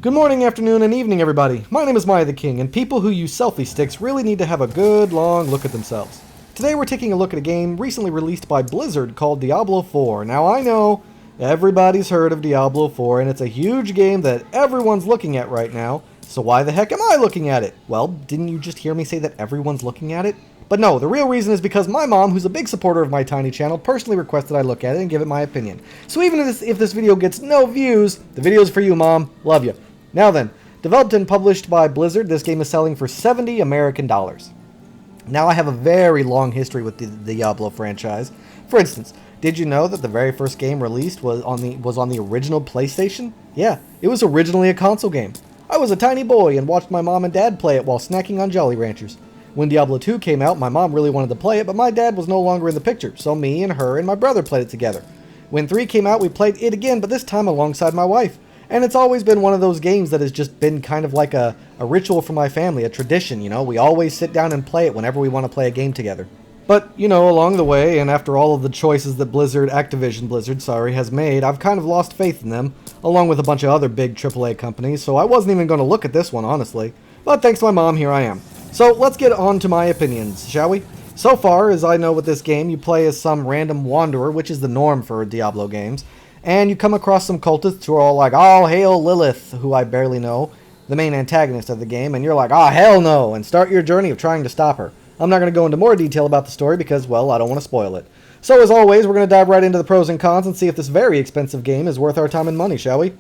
Good morning, afternoon, and evening, everybody. My name is miahtheking, and people who use selfie sticks really need to have a good, long look at themselves. Today we're taking a look at a game recently released by Blizzard called Diablo 4. Now I know everybody's heard of Diablo 4, and it's a huge game that everyone's looking at right now, so why the heck am I looking at it? Well, didn't you just hear me say that everyone's looking at it? But no, the real reason is because my mom, who's a big supporter of my tiny channel, personally requested I look at it and give it my opinion. So even if this video gets no views, the video's for you, Mom. Love you. Now then, developed and published by Blizzard, this game is selling for $70 American. Now I have a very long history with the Diablo franchise. For instance, did you know that the very first game released was on the original PlayStation? Yeah, it was originally a console game. I was a tiny boy and watched my mom and dad play it while snacking on Jolly Ranchers. When Diablo 2 came out, my mom really wanted to play it, but my dad was no longer in the picture, so me and her and my brother played it together. When 3 came out, we played it again, but this time alongside my wife. And it's always been one of those games that has just been kind of like a ritual for my family, a tradition, you know? We always sit down and play it whenever we want to play a game together. But, you know, along the way, and after all of the choices that Activision Blizzard, has made, I've kind of lost faith in them, along with a bunch of other big AAA companies, so I wasn't even going to look at this one, honestly. But thanks to my mom, here I am. So let's get on to my opinions, shall we? So far, as I know with this game, you play as some random wanderer, which is the norm for Diablo games, and you come across some cultists who are all like, "Oh, hail Lilith," who I barely know, the main antagonist of the game, and you're like, "Ah, hell no," and start your journey of trying to stop her. I'm not going to go into more detail about the story because, well, I don't want to spoil it. So as always, we're going to dive right into the pros and cons and see if this very expensive game is worth our time and money, shall we?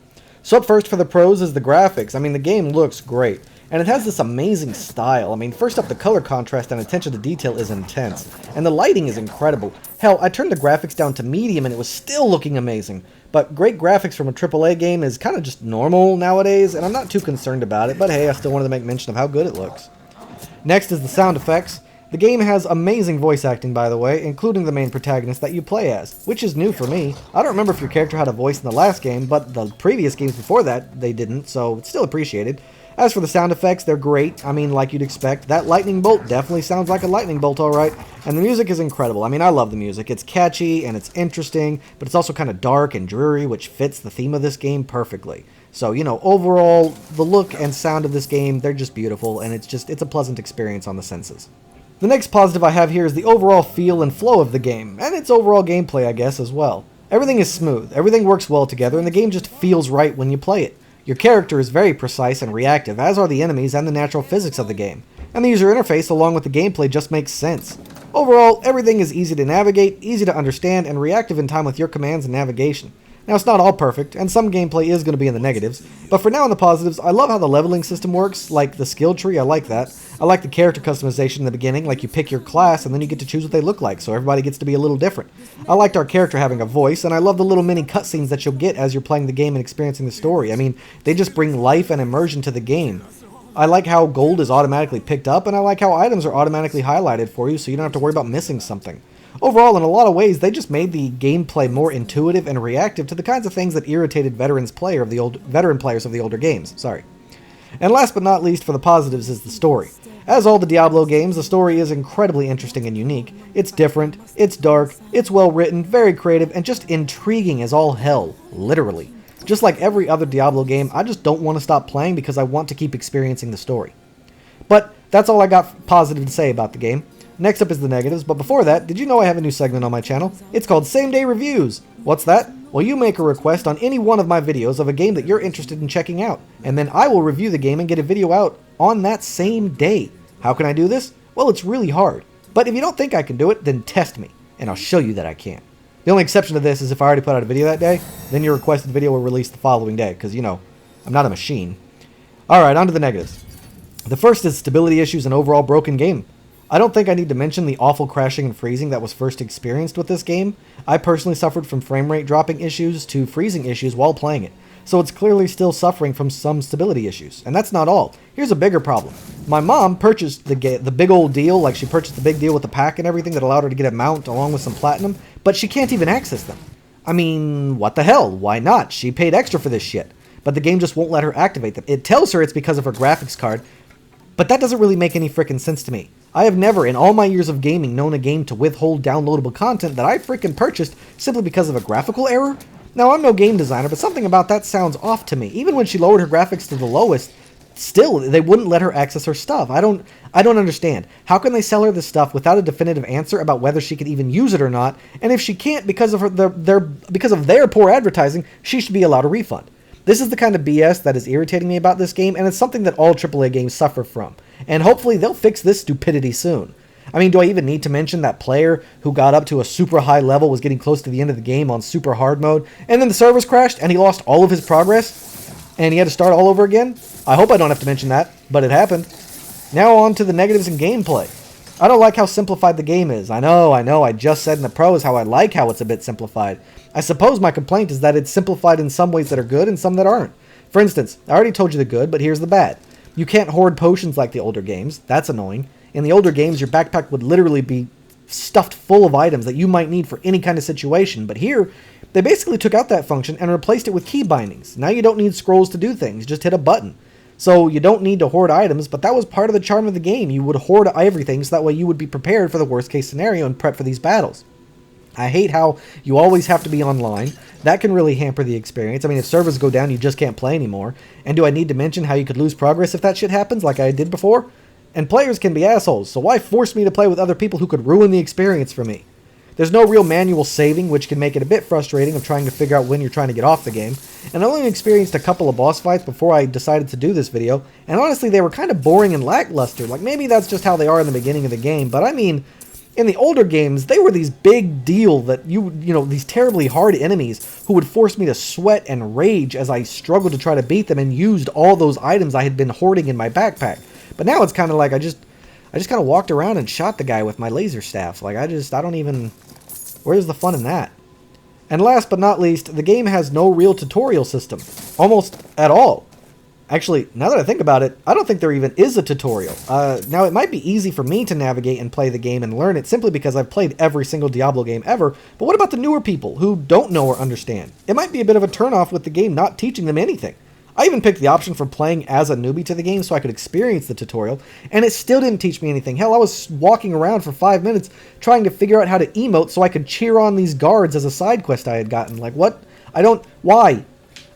So up first for the pros is the graphics. I mean, the game looks great. And it has this amazing style. I mean, first up, the color contrast and attention to detail is intense. And the lighting is incredible. Hell, I turned the graphics down to medium and it was still looking amazing. But great graphics from a AAA game is kind of just normal nowadays, and I'm not too concerned about it, but hey, I still wanted to make mention of how good it looks. Next is the sound effects. The game has amazing voice acting, by the way, including the main protagonist that you play as, which is new for me. I don't remember if your character had a voice in the last game, but the previous games before that, they didn't, so it's still appreciated. As for the sound effects, they're great. I mean, like you'd expect. That lightning bolt definitely sounds like a lightning bolt, alright. And the music is incredible. I mean, I love the music. It's catchy and it's interesting, but it's also kind of dark and dreary, which fits the theme of this game perfectly. So, you know, overall, the look and sound of this game, they're just beautiful, and it's a pleasant experience on the senses. The next positive I have here is the overall feel and flow of the game, and its overall gameplay, I guess, as well. Everything is smooth, everything works well together, and the game just feels right when you play it. Your character is very precise and reactive, as are the enemies and the natural physics of the game, and the user interface along with the gameplay just makes sense. Overall, everything is easy to navigate, easy to understand, and reactive in time with your commands and navigation. Now, it's not all perfect, and some gameplay is going to be in the negatives, but for now in the positives, I love how the leveling system works, like the skill tree, I like that. I like the character customization in the beginning, like you pick your class and then you get to choose what they look like, so everybody gets to be a little different. I liked our character having a voice, and I love the little mini cutscenes that you'll get as you're playing the game and experiencing the story. I mean, they just bring life and immersion to the game. I like how gold is automatically picked up, and I like how items are automatically highlighted for you so you don't have to worry about missing something. Overall, in a lot of ways, they just made the gameplay more intuitive and reactive to the kinds of things that irritated veteran players of the older games. And last but not least for the positives is the story. As all the Diablo games, the story is incredibly interesting and unique. It's different, it's dark, it's well written, very creative, and just intriguing as all hell, literally. Just like every other Diablo game, I just don't want to stop playing because I want to keep experiencing the story. But that's all I got positive to say about the game. Next up is the negatives, but before that, did you know I have a new segment on my channel? It's called Same Day Reviews. What's that? Well, you make a request on any one of my videos of a game that you're interested in checking out, and then I will review the game and get a video out on that same day. How can I do this? Well, it's really hard. But if you don't think I can do it, then test me, and I'll show you that I can. The only exception to this is if I already put out a video that day, then your requested video will release the following day, because, you know, I'm not a machine. Alright, on to the negatives. The first is stability issues and overall broken game. I don't think I need to mention the awful crashing and freezing that was first experienced with this game. I personally suffered from frame rate dropping issues to freezing issues while playing it, so it's clearly still suffering from some stability issues. And that's not all. Here's a bigger problem. My mom purchased the big old deal, like she purchased the big deal with the pack and everything that allowed her to get a mount along with some platinum, but she can't even access them. I mean, what the hell? Why not? She paid extra for this shit. But the game just won't let her activate them. It tells her it's because of her graphics card, but that doesn't really make any frickin' sense to me. I have never, in all my years of gaming, known a game to withhold downloadable content that I frickin' purchased simply because of a graphical error. Now, I'm no game designer, but something about that sounds off to me. Even when she lowered her graphics to the lowest, still, they wouldn't let her access her stuff. I don't understand. How can they sell her this stuff without a definitive answer about whether she can even use it or not? And if she can't because of their poor advertising, she should be allowed a refund. This is the kind of BS that is irritating me about this game, and it's something that all AAA games suffer from. And hopefully they'll fix this stupidity soon. I mean, do I even need to mention that player who got up to a super high level was getting close to the end of the game on super hard mode, and then the servers crashed and he lost all of his progress, and he had to start all over again? I hope I don't have to mention that, but it happened. Now on to the negatives in gameplay. I don't like how simplified the game is. I know, I just said in the pros how I like how it's a bit simplified. I suppose my complaint is that it's simplified in some ways that are good and some that aren't. For instance, I already told you the good, but here's the bad. You can't hoard potions like the older games. That's annoying. In the older games, your backpack would literally be stuffed full of items that you might need for any kind of situation, but here, they basically took out that function and replaced it with key bindings. Now you don't need scrolls to do things, just hit a button. So you don't need to hoard items, but that was part of the charm of the game. You would hoard everything so that way you would be prepared for the worst case scenario and prep for these battles. I hate how you always have to be online. That can really hamper the experience. I mean, if servers go down, you just can't play anymore. And do I need to mention how you could lose progress if that shit happens like I did before? And players can be assholes, so why force me to play with other people who could ruin the experience for me? There's no real manual saving, which can make it a bit frustrating of trying to figure out when you're trying to get off the game. And I only experienced a couple of boss fights before I decided to do this video, and honestly they were kind of boring and lackluster. Like, maybe that's just how they are in the beginning of the game, but I mean, in the older games, they were these big deal that these terribly hard enemies who would force me to sweat and rage as I struggled to try to beat them and used all those items I had been hoarding in my backpack. But now it's kind of like I just kind of walked around and shot the guy with my laser staff. Like, I don't even... Where's the fun in that? And last but not least, the game has no real tutorial system. Almost at all. Actually, now that I think about it, I don't think there even is a tutorial. Now, it might be easy for me to navigate and play the game and learn it simply because I've played every single Diablo game ever, but what about the newer people who don't know or understand? It might be a bit of a turnoff with the game not teaching them anything. I even picked the option for playing as a newbie to the game so I could experience the tutorial, and it still didn't teach me anything. Hell, I was walking around for 5 minutes trying to figure out how to emote so I could cheer on these guards as a side quest I had gotten. Like, what? Why?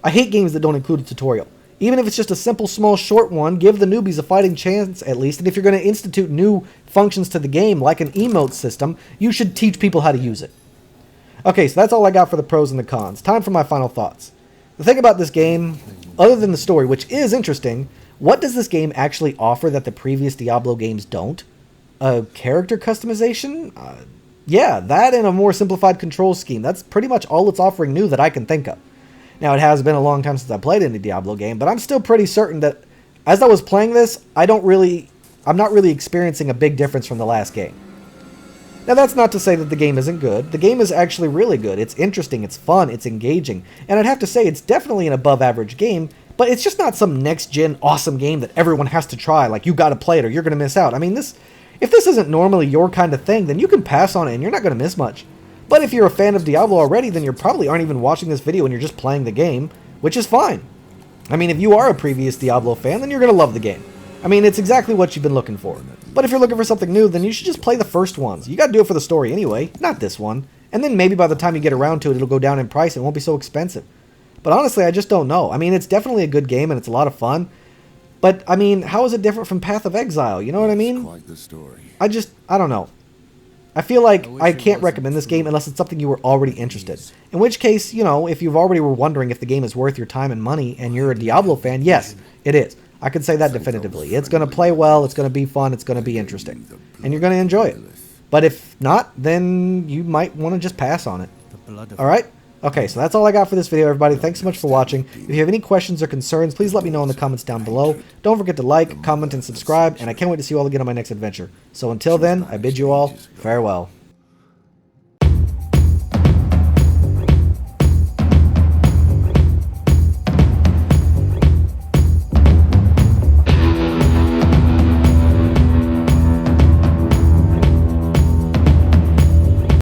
I hate games that don't include a tutorial. Even if it's just a simple, small, short one, give the newbies a fighting chance at least, and if you're going to institute new functions to the game, like an emote system, you should teach people how to use it. Okay, so that's all I got for the pros and the cons. Time for my final thoughts. The thing about this game, other than the story, which is interesting, what does this game actually offer that the previous Diablo games don't? A character customization? Yeah, that and a more simplified control scheme. That's pretty much all it's offering new that I can think of. Now, it has been a long time since I played any Diablo game, but I'm still pretty certain that as I was playing this, I'm not really experiencing a big difference from the last game. Now, that's not to say that the game isn't good. The game is actually really good. It's interesting, it's fun, it's engaging. And I'd have to say it's definitely an above-average game, but it's just not some next-gen awesome game that everyone has to try. Like, you gotta play it or you're gonna miss out. I mean, if this isn't normally your kind of thing, then you can pass on it and you're not gonna miss much. But if you're a fan of Diablo already, then you probably aren't even watching this video and you're just playing the game, which is fine. I mean, if you are a previous Diablo fan, then you're gonna love the game. I mean, it's exactly what you've been looking for. But if you're looking for something new, then you should just play the first ones. You gotta do it for the story anyway, not this one. And then maybe by the time you get around to it, it'll go down in price and it won't be so expensive. But honestly, I just don't know. I mean, it's definitely a good game and it's a lot of fun. But, I mean, how is it different from Path of Exile? You know what I mean? Quite the story. I don't know. I feel like I can't recommend this game unless it's something you were already interested. In which case, if you've already were wondering if the game is worth your time and money and you're a Diablo fan, yes, it is. I can say that definitively. It's going to play well, it's going to be fun, it's going to be interesting. And you're going to enjoy it. But if not, then you might want to just pass on it. Alright? Okay, so that's all I got for this video, everybody. Thanks so much for watching. If you have any questions or concerns, please let me know in the comments down below. Don't forget to like, comment, and subscribe, and I can't wait to see you all again on my next adventure. So until then, I bid you all farewell.